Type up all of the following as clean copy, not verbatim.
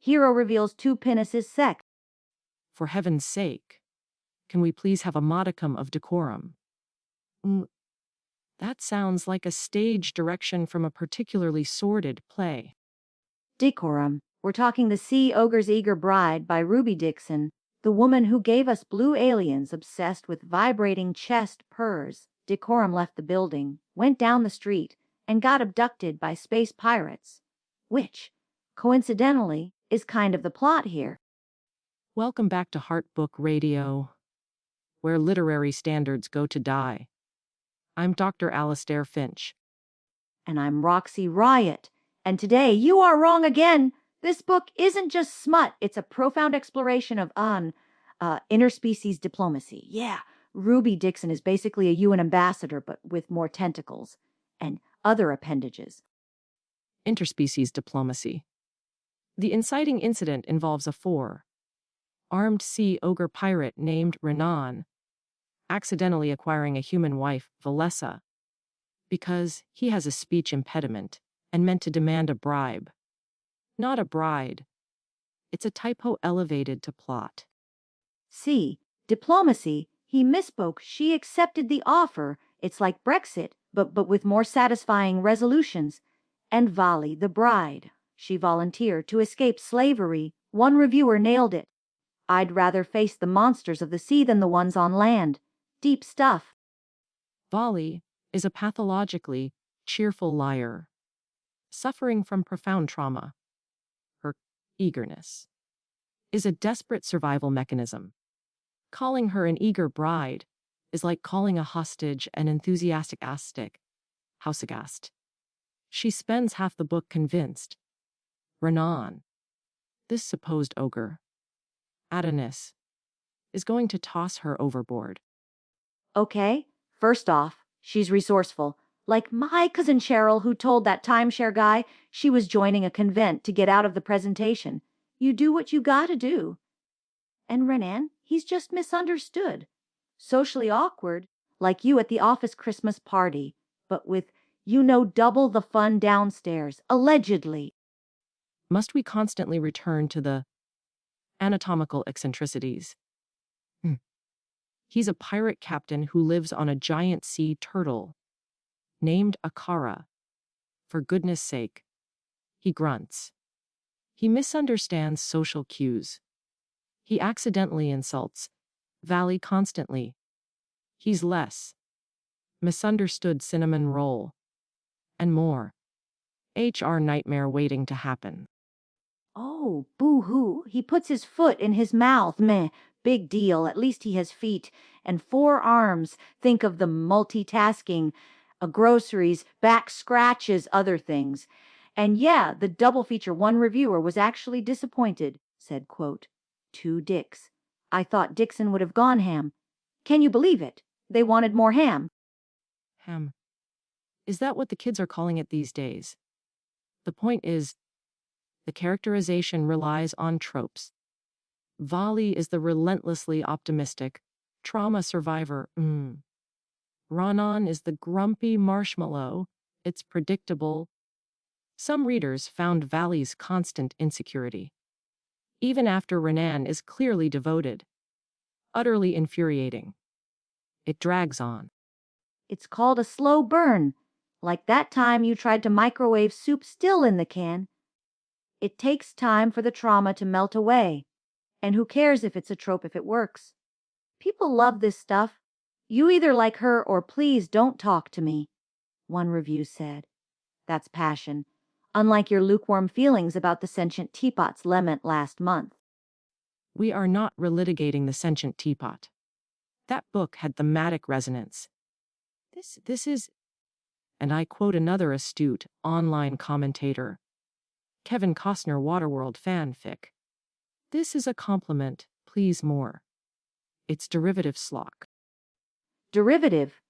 Hero reveals two penises sex. For heaven's sake, can we please have a modicum of decorum? That sounds like a stage direction from a particularly sordid play. Decorum. We're talking The Sea-Ogre's Eager Bride by Ruby Dixon, the woman who gave us blue aliens obsessed with vibrating chest purrs. Decorum left the building, went down the street, and got abducted by space pirates, which, coincidentally, is kind of the plot here. Welcome back to Heart Book Radio, where literary standards go to die. I'm Dr. Alastair Finch. And I'm Roxy Riot. And today, you are wrong again. This book isn't just smut. It's a profound exploration of interspecies diplomacy. Yeah, Ruby Dixon is basically a UN ambassador, but with more tentacles and other appendages. Interspecies diplomacy. The inciting incident involves a armed Sea-Ogre pirate named Renan accidentally acquiring a human wife, Valessa, because he has a speech impediment and meant to demand a bribe. Not a bride. It's a typo elevated to plot. See, diplomacy. He misspoke. She accepted the offer. It's like Brexit, but with more satisfying resolutions. And Vali, the bride. She volunteered to escape slavery. One reviewer nailed it. I'd rather face the monsters of the sea than the ones on land. Deep stuff. Vali is a pathologically cheerful liar, suffering from profound trauma. Her eagerness is a desperate survival mechanism. Calling her an eager bride is like calling a hostage an enthusiastic housegast. She spends half the book convinced Renan, this supposed ogre, Adonis, is going to toss her overboard. Okay, first off, she's resourceful. Like my cousin Cheryl, who told that timeshare guy she was joining a convent to get out of the presentation. You do what you gotta do. And Renan, he's just misunderstood. Socially awkward, like you at the office Christmas party, but with, double the fun downstairs, allegedly. Must we constantly return to the anatomical eccentricities? He's a pirate captain who lives on a giant sea turtle named Akara. For goodness sake, he grunts. He misunderstands social cues. He accidentally insults Valley constantly. He's less misunderstood cinnamon roll and more HR nightmare waiting to happen. Oh, boo-hoo. He puts his foot in his mouth. Meh. Big deal. At least he has feet and 4 arms. Think of the multitasking, groceries, back scratches, other things. And yeah, the double feature. One reviewer was actually disappointed, said, quote, 2 dicks. I thought Dixon would have gone ham. Can you believe it? They wanted more ham. Ham. Is that what the kids are calling it these days? The point is, the characterization relies on tropes. Vali is the relentlessly optimistic trauma survivor. Renan is the grumpy marshmallow. It's predictable. Some readers found Vali's constant insecurity, even after Renan is clearly devoted, utterly infuriating. It drags on. It's called a slow burn, like that time you tried to microwave soup still in the can. It takes time for the trauma to melt away. And who cares if it's a trope if it works? People love this stuff. You either like her or please don't talk to me, one review said. That's passion, unlike your lukewarm feelings about the sentient teapot's lemon last month. We are not relitigating the sentient teapot. That book had thematic resonance. This is, and I quote another astute online commentator, Kevin Costner Waterworld fanfic. This is a compliment, please more. It's derivative schlock. Derivative.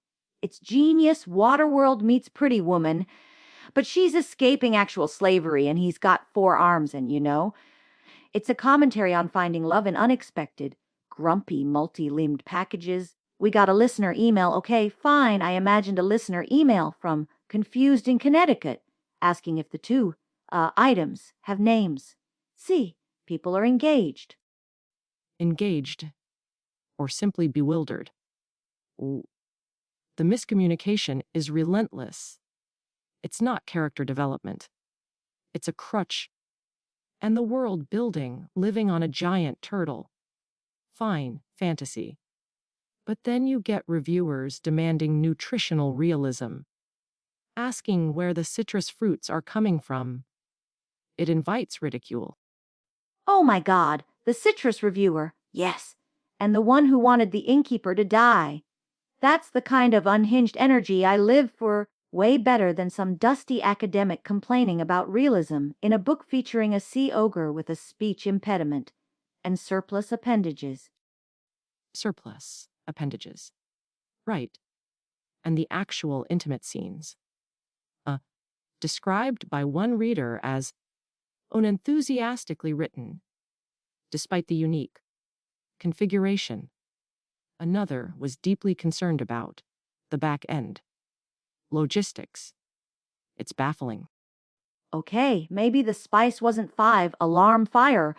It's genius Waterworld meets Pretty Woman, but she's escaping actual slavery and he's got 4 arms and It's a commentary on finding love in unexpected, grumpy, multi-limbed packages. We got a listener email. Okay, fine, I imagined a listener email from Confused in Connecticut, asking if the 2 items have names. See, People are engaged. Engaged, or simply bewildered. Ooh, the miscommunication is relentless. It's not character development. It's a crutch. And the world building, living on a giant turtle. Fine, fantasy. But then you get reviewers demanding nutritional realism, asking where the citrus fruits are coming from. It invites ridicule. Oh my God, the citrus reviewer. Yes. And the one who wanted the innkeeper to die. That's the kind of unhinged energy I live for, way better than some dusty academic complaining about realism in a book featuring a sea-ogre with a speech impediment and surplus appendages. Surplus appendages. Right. And the actual intimate scenes. Described by one reader as unenthusiastically written, despite the unique configuration. Another was deeply concerned about the back end. Logistics. It's baffling. Okay, maybe the spice wasn't 5-alarm fire,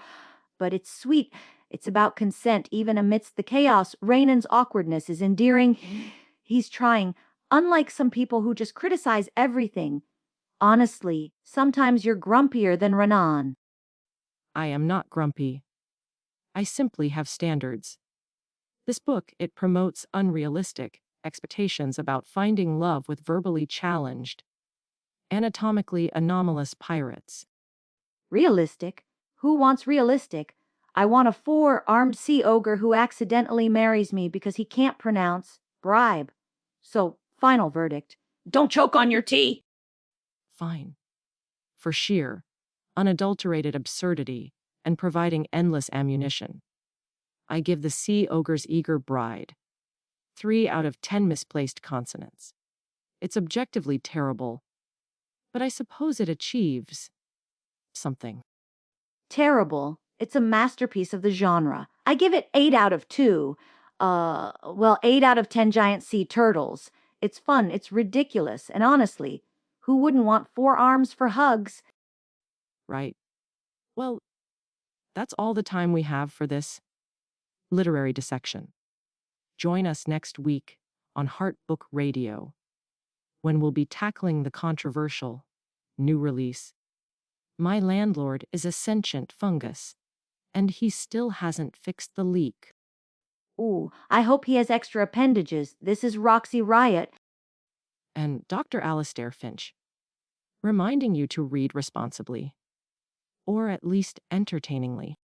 but it's sweet. It's about consent even amidst the chaos. Rainan's awkwardness is endearing. He's trying, unlike some people who just criticize everything. Honestly, sometimes you're grumpier than Renan. I am not grumpy. I simply have standards. This book, it promotes unrealistic expectations about finding love with verbally challenged, anatomically anomalous pirates. Realistic? Who wants realistic? I want a 4-armed sea-ogre who accidentally marries me because he can't pronounce bribe. So, final verdict. Don't choke on your tea! Fine. For sheer, unadulterated absurdity and providing endless ammunition, I give the Sea-Ogre's Eager Bride 3 out of 10 misplaced consonants. It's objectively terrible, but I suppose it achieves something. Terrible. It's a masterpiece of the genre. I give it 8 out of 2. 8 out of 10 giant sea turtles. It's fun, it's ridiculous, and honestly, who wouldn't want 4 arms for hugs? Right. Well, that's all the time we have for this literary dissection. Join us next week on Heart Book Radio, when we'll be tackling the controversial new release, My Landlord is a Sentient Fungus, and he still hasn't fixed the leak. Ooh, I hope he has extra appendages. This is Roxy Riot. And Dr. Alastair Finch, reminding you to read responsibly, or at least entertainingly.